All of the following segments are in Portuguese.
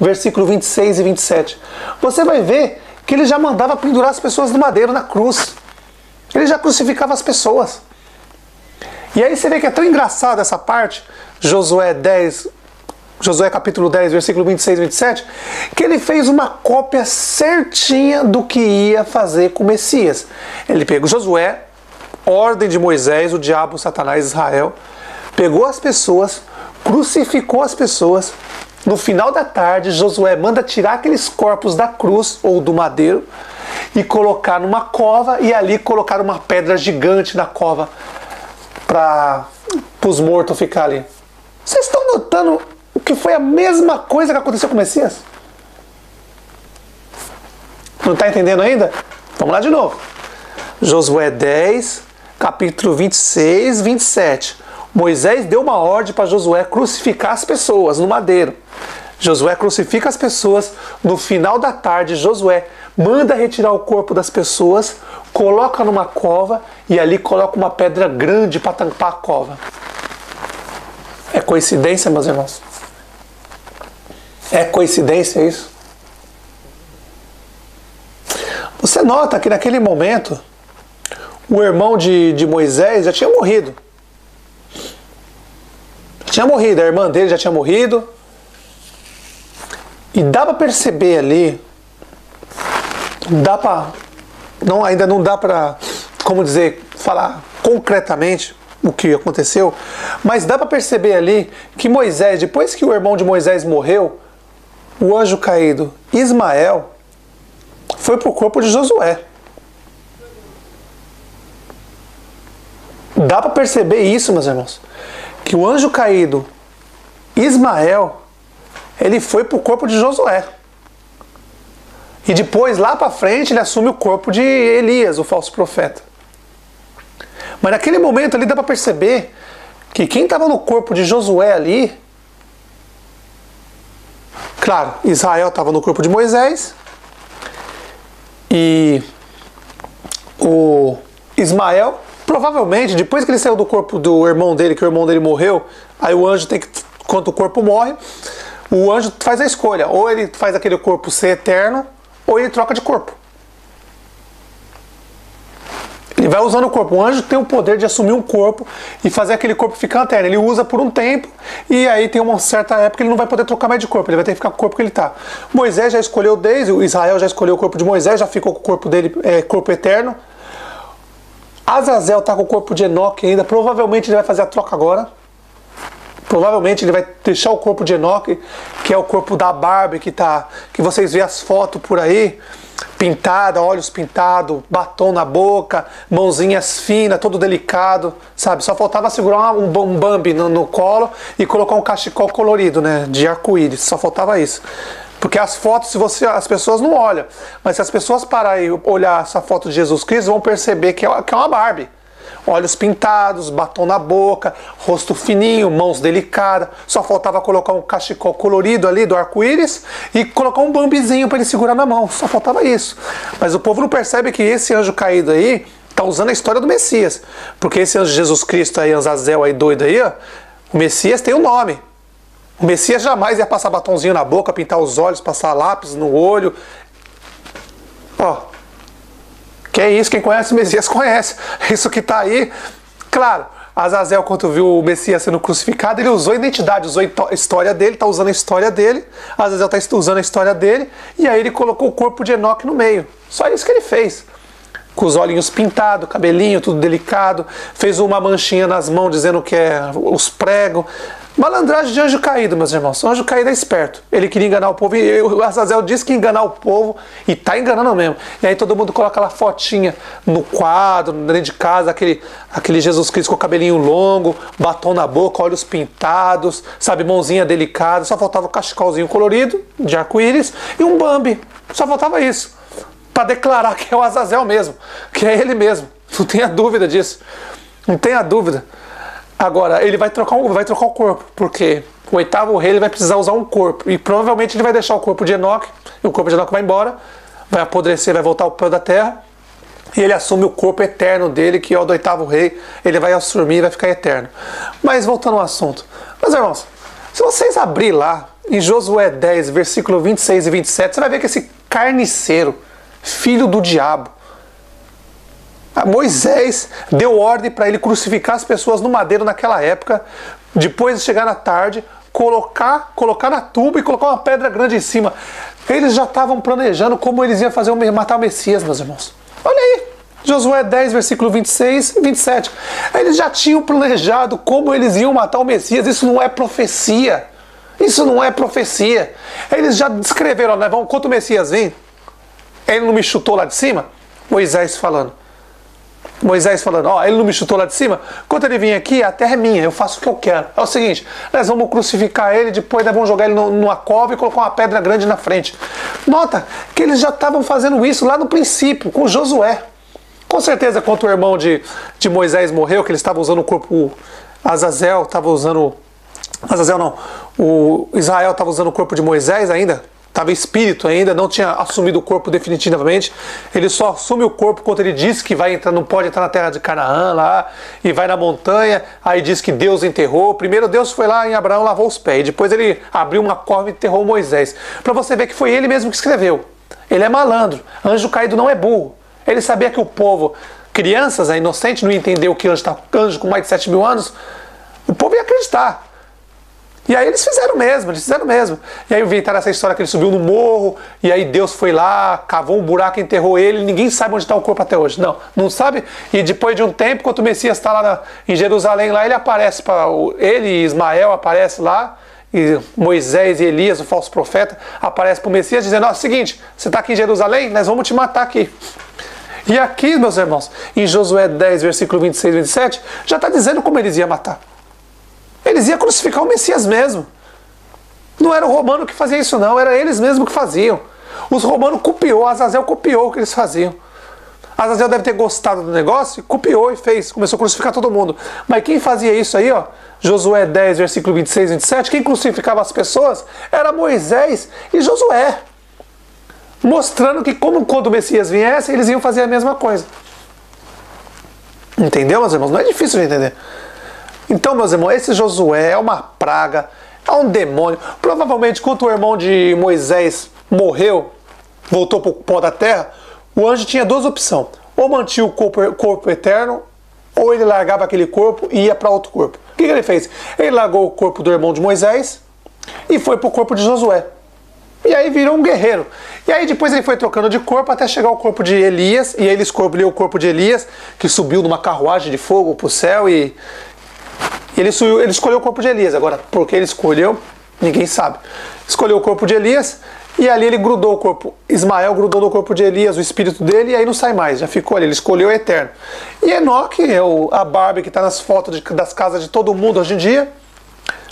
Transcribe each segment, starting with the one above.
versículo 26 e 27, você vai ver que ele já mandava pendurar as pessoas no madeiro, na cruz. Ele já crucificava as pessoas. E aí você vê que é tão engraçado essa parte, Josué capítulo 10, versículo 26 e 27, que ele fez uma cópia certinha do que ia fazer com o Messias. Ele pegou Josué, ordem de Moisés, o diabo, Satanás, Israel, pegou as pessoas, crucificou as pessoas. No final da tarde, Josué manda tirar aqueles corpos da cruz ou do madeiro e colocar numa cova, e ali colocar uma pedra gigante na cova para os mortos ficar ali. Vocês estão notando o que foi a mesma coisa que aconteceu com o Messias? Não está entendendo ainda? Vamos lá de novo. Josué 10, capítulo 26, 27. Moisés deu uma ordem para Josué crucificar as pessoas no madeiro. Josué crucifica as pessoas. No final da tarde, Josué manda retirar o corpo das pessoas, coloca numa cova e ali coloca uma pedra grande para tampar a cova. É coincidência, meus irmãos? É coincidência isso? Você nota que naquele momento o irmão de Moisés já tinha morrido. A irmã dele já tinha morrido. E dá para perceber ali, ainda não dá para, como dizer, falar concretamente o que aconteceu, mas dá para perceber ali que Moisés, depois que o irmão de Moisés morreu, o anjo caído Ismael foi para o corpo de Josué. Dá para perceber isso, meus irmãos, que o anjo caído Ismael, ele foi para o corpo de Josué. E depois, lá para frente, ele assume o corpo de Elias, o falso profeta. Mas naquele momento ali dá para perceber que quem estava no corpo de Josué ali, claro, Israel estava no corpo de Moisés, e o Ismael, provavelmente, depois que ele saiu do corpo do irmão dele, que o irmão dele morreu, aí o anjo tem que, quando o corpo morre, o anjo faz a escolha, ou ele faz aquele corpo ser eterno, ou ele troca de corpo. Ele vai usando o corpo. O anjo tem o poder de assumir um corpo e fazer aquele corpo ficar eterno. Ele usa por um tempo, e aí tem uma certa época que ele não vai poder trocar mais de corpo, ele vai ter que ficar com o corpo que ele está. Moisés já escolheu desde, o Israel já escolheu o corpo de Moisés, já ficou com o corpo dele, corpo eterno. Azazel está com o corpo de Enoque ainda, provavelmente ele vai fazer a troca agora. Provavelmente ele vai deixar o corpo de Enoque, que é o corpo da Barbie, que vocês veem as fotos por aí, pintada, olhos pintados, batom na boca, mãozinhas finas, todo delicado, sabe? Só faltava segurar um Bambi no colo e colocar um cachecol colorido, né, de arco-íris, só faltava isso. Porque as fotos, as pessoas não olham, mas se as pessoas pararem e olhar essa foto de Jesus Cristo, vão perceber que é uma Barbie. Olhos pintados, batom na boca, rosto fininho, mãos delicadas. Só faltava colocar um cachecol colorido ali do arco-íris e colocar um bambizinho para ele segurar na mão. Só faltava isso. Mas o povo não percebe que esse anjo caído aí está usando a história do Messias. Porque esse anjo de Jesus Cristo aí, Azazel aí doido aí, ó, o Messias tem um nome. O Messias jamais ia passar batonzinho na boca, pintar os olhos, passar lápis no olho. Ó. Que é isso, quem conhece o Messias conhece. Isso que está aí, claro, Azazel, quando viu o Messias sendo crucificado, ele usou a identidade, usou a história dele, está usando a história dele, Azazel está usando a história dele, e aí ele colocou o corpo de Enoque no meio. Só isso que ele fez. Com os olhinhos pintados, cabelinho, tudo delicado, fez uma manchinha nas mãos dizendo que é os pregos. Malandragem de anjo caído, meus irmãos. O anjo caído é esperto. Ele queria enganar o povo, e o Azazel disse que ia enganar o povo, e tá enganando mesmo. E aí todo mundo coloca aquela fotinha no quadro, dentro de casa, aquele Jesus Cristo com o cabelinho longo, batom na boca, olhos pintados, sabe, mãozinha delicada. Só faltava o cachecolzinho colorido, de arco-íris, e um Bambi. Só faltava isso. Para declarar que é o Azazel mesmo, que é ele mesmo. Não tenha dúvida disso. Não tenha dúvida. Agora, ele vai trocar o corpo, porque o oitavo rei ele vai precisar usar um corpo. E provavelmente ele vai deixar o corpo de Enoque, e o corpo de Enoque vai embora, vai apodrecer, vai voltar ao pó da terra, e ele assume o corpo eterno dele, que é o do oitavo rei, ele vai assumir e vai ficar eterno. Mas voltando ao assunto. Meus irmãos, se vocês abrirem lá em Josué 10, versículo 26 e 27, você vai ver que esse carniceiro, filho do diabo, Moisés deu ordem para ele crucificar as pessoas no madeiro naquela época, depois de chegar na tarde, colocar na tuba e colocar uma pedra grande em cima. Eles já estavam planejando como eles iam matar o Messias, meus irmãos. Olha aí, Josué 10, versículo 26 e 27. Eles já tinham planejado como eles iam matar o Messias. Isso não é profecia. Isso não é profecia. Eles já descreveram, né? Quando o Messias vem, ele não me chutou lá de cima? Moisés falando, ó, ele não me chutou lá de cima? Quando ele vir aqui, a terra é minha, eu faço o que eu quero. É o seguinte, nós vamos crucificar ele, depois nós vamos jogar ele numa cova e colocar uma pedra grande na frente. Nota que eles já estavam fazendo isso lá no princípio, com Josué. Com certeza, quando o irmão de Moisés morreu, que ele estava usando o corpo, Azazel estava usando... Azazel não, o Israel estava usando o corpo de Moisés ainda, estava espírito ainda, não tinha assumido o corpo definitivamente. Ele só assume o corpo quando ele diz que vai entrar, não pode entrar na terra de Canaã lá, e vai na montanha, aí diz que Deus enterrou. Primeiro Deus foi lá em Abraão, lavou os pés, depois ele abriu uma cova e enterrou Moisés. Para você ver que foi ele mesmo que escreveu. Ele é malandro, anjo caído não é burro. Ele sabia que o povo, crianças, inocentes, não entendeu que anjo com mais de 7 mil anos, o povo ia acreditar. E aí eles fizeram mesmo. E aí inventaram essa história que ele subiu no morro, e aí Deus foi lá, cavou um buraco, enterrou ele, ninguém sabe onde está o corpo até hoje. Não sabe? E depois de um tempo, quando o Messias está lá em Jerusalém, lá ele aparece, ele e Ismael aparecem lá, e Moisés e Elias, o falso profeta, aparece para o Messias dizendo, ó, seguinte, você está aqui em Jerusalém? Nós vamos te matar aqui. E aqui, meus irmãos, em Josué 10, versículo 26 e 27, já está dizendo como eles iam matar. Eles iam crucificar o Messias mesmo. Não era o romano que fazia isso não, era eles mesmos que faziam. Os romanos copiou, Azazel copiou o que eles faziam. Azazel deve ter gostado do negócio, copiou e fez, começou a crucificar todo mundo. Mas quem fazia isso aí, ó, Josué 10, versículo 26 e 27, quem crucificava as pessoas era Moisés e Josué. Mostrando que como quando o Messias viesse, eles iam fazer a mesma coisa. Entendeu, meus irmãos? Não é difícil de entender. Então, meus irmãos, esse Josué é uma praga, é um demônio. Provavelmente, quando o irmão de Moisés morreu, voltou para o pó da terra, o anjo tinha duas opções. Ou mantinha o corpo eterno, ou ele largava aquele corpo e ia para outro corpo. O que ele fez? Ele largou o corpo do irmão de Moisés e foi para o corpo de Josué. E aí virou um guerreiro. E aí depois ele foi trocando de corpo até chegar ao corpo de Elias, e aí ele escolheu o corpo de Elias, que subiu numa carruagem de fogo para o céu, e ele escolheu o corpo de Elias. Agora, por que ele escolheu, ninguém sabe. Escolheu o corpo de Elias, e ali ele grudou o corpo. Ismael grudou no corpo de Elias, o espírito dele, e aí não sai mais, já ficou ali, ele escolheu o eterno. E Enoque, a Barbie que está nas fotos das casas de todo mundo hoje em dia,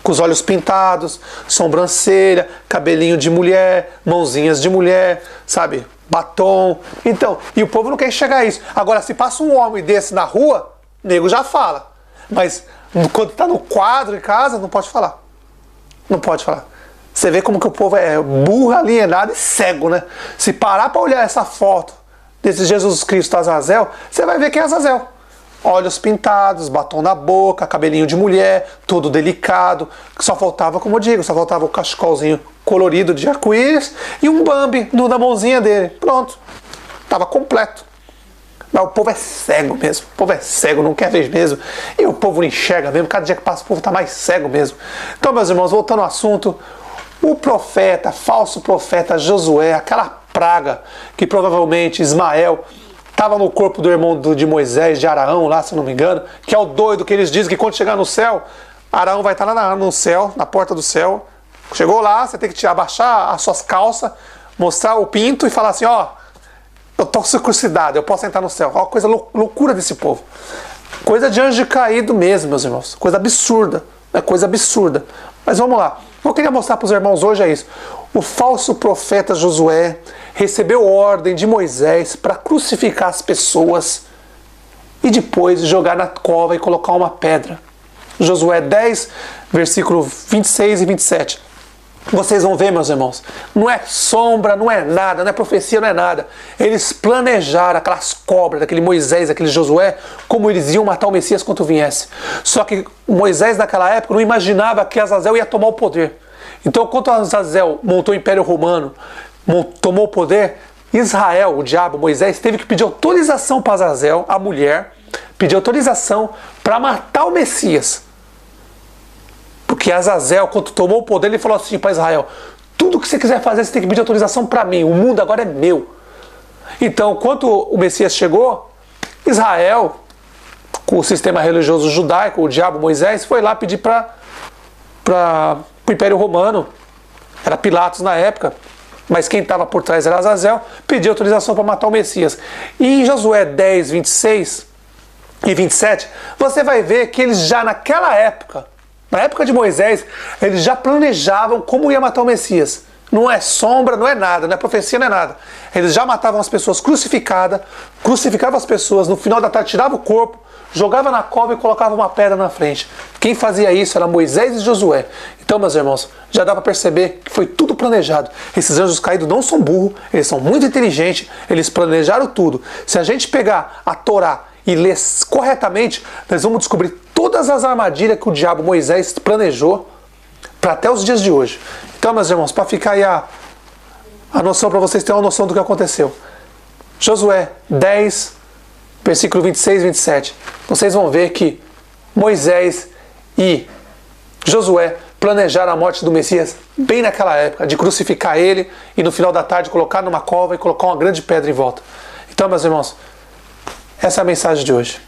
com os olhos pintados, sobrancelha, cabelinho de mulher, mãozinhas de mulher, sabe, batom. Então, e o povo não quer enxergar a isso. Agora, se passa um homem desse na rua, o nego já fala. Mas quando está no quadro em casa, não pode falar. Não pode falar. Você vê como que o povo é burro, alienado e cego, né? Se parar para olhar essa foto desse Jesus Cristo Azazel, você vai ver que é Azazel. Olhos pintados, batom na boca, cabelinho de mulher, todo delicado. Só faltava, como eu digo, só faltava o cachecolzinho colorido de arco-íris e um Bambi na mãozinha dele. Pronto. Estava completo. Mas o povo é cego mesmo. O povo é cego, não quer ver mesmo. E o povo não enxerga mesmo. Cada dia que passa o povo está mais cego mesmo. Então, meus irmãos, voltando ao assunto, o profeta, falso profeta Josué, aquela praga que provavelmente Ismael estava no corpo do irmão de Moisés, de Araão, lá, se eu não me engano, que é o doido que eles dizem que quando chegar no céu, Araão vai estar lá no céu, na porta do céu. Chegou lá, você tem que abaixar as suas calças, mostrar o pinto e falar assim, ó, eu estou circuncidado, eu posso entrar no céu. Ó, coisa loucura desse povo. Coisa de anjo caído mesmo, meus irmãos. Coisa absurda. É coisa absurda. Mas vamos lá. O que eu queria mostrar para os irmãos hoje é isso. O falso profeta Josué recebeu ordem de Moisés para crucificar as pessoas e depois jogar na cova e colocar uma pedra. Josué 10, versículo 26 e 27. Vocês vão ver, meus irmãos, não é sombra, não é nada, não é profecia, não é nada. Eles planejaram aquelas cobras, daquele Moisés, aquele Josué, como eles iam matar o Messias quando viesse. Só que Moisés naquela época não imaginava que Azazel ia tomar o poder. Então, quando Azazel montou o Império Romano, tomou o poder, Israel, o diabo, Moisés, teve que pedir autorização para Azazel, a mulher, pedir autorização para matar o Messias. Porque Azazel, quando tomou o poder, ele falou assim para Israel: tudo que você quiser fazer, você tem que pedir autorização para mim, o mundo agora é meu. Então, quando o Messias chegou, Israel, com o sistema religioso judaico, o diabo, Moisés, foi lá pedir para o Império Romano. Era Pilatos na época, mas quem estava por trás era Azazel, pediu autorização para matar o Messias. E em Josué 10, 26 e 27, você vai ver que eles já naquela época, na época de Moisés, eles já planejavam como ia matar o Messias. Não é sombra, não é nada, não é profecia, não é nada. Eles já matavam as pessoas crucificavam as pessoas, no final da tarde tirava o corpo, jogava na cova e colocava uma pedra na frente. Quem fazia isso era Moisés e Josué. Então, meus irmãos, já dá para perceber que foi tudo planejado. Esses anjos caídos não são burros, eles são muito inteligentes, eles planejaram tudo. Se a gente pegar a Torá e ler corretamente, nós vamos descobrir todas as armadilhas que o diabo Moisés planejou para até os dias de hoje. Então, meus irmãos, para ficar aí a noção, para vocês terem uma noção do que aconteceu. Josué 10, versículo 26 e 27. Vocês vão ver que Moisés e Josué planejaram a morte do Messias bem naquela época, de crucificar ele e no final da tarde colocar numa cova e colocar uma grande pedra em volta. Então, meus irmãos, essa é a mensagem de hoje.